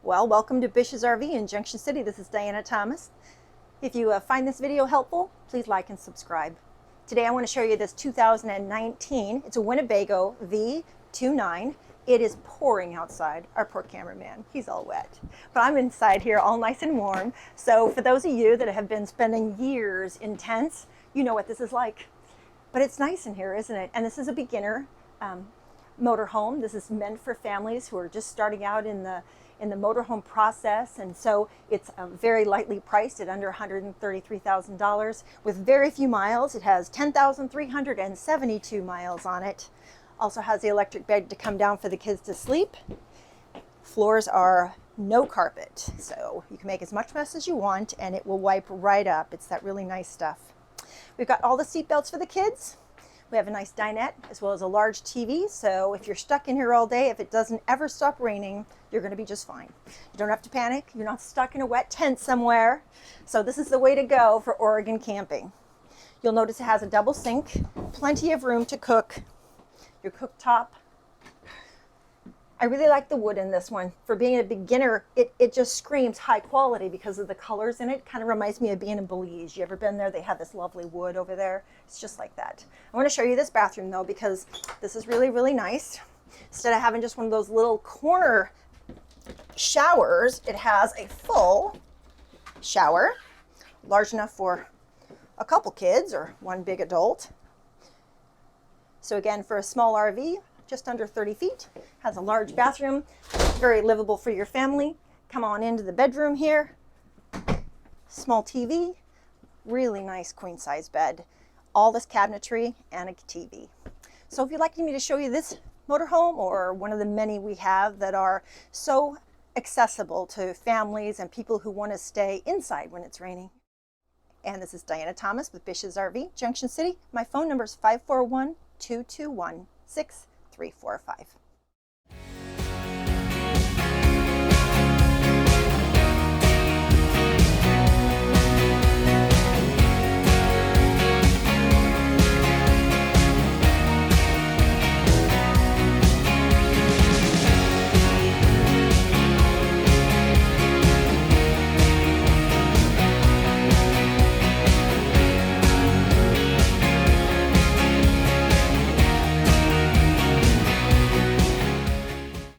Well, welcome to BISH'S RV in Junction City. This is DThomas. If you find this video helpful, please like and subscribe. Today I want to show you this 2019. It's a Winnebago V29. It is pouring outside. Our poor cameraman, he's all wet. But I'm inside here all nice and warm. So for those of you that have been spending years in tents, you know what this is like. But it's nice in here, isn't it? And this is a beginner motorhome. This is meant for families who are just starting out in the motorhome process, and so it's very lightly priced at under $133,000 with very few miles. It has 10,372 miles on it. Also has the electric bed to come down for the kids to sleep. Floors are no carpet, so you can make as much mess as you want and it will wipe right up. It's that really nice stuff. We've got all the seat belts for the kids. We have a nice dinette as well as a large TV, so if you're stuck in here all day, if it doesn't ever stop raining, you're going to be just fine. You don't have to panic. You're not stuck in a wet tent somewhere. So this is the way to go for Oregon camping. You'll notice it has a double sink, plenty of room to cook, your cooktop. I really like the wood in this one. For being a beginner, it just screams high quality because of the colors in it. Kind of reminds me of being in Belize. You ever been there? They have this lovely wood over there. It's just like that. I want to show you this bathroom though, because this is really, really nice. Instead of having just one of those little corner showers, it has a full shower, large enough for a couple kids or one big adult. So again, for a small RV, just under 30 feet, has a large bathroom, very livable for your family. Come on into the bedroom here, small TV, really nice queen size bed, all this cabinetry and a TV. So if you'd like me to show you this motorhome or one of the many we have that are so accessible to families and people who want to stay inside when it's raining. And this is DThomas with BISH'S RV, Junction City. My phone number is 541-221-6345.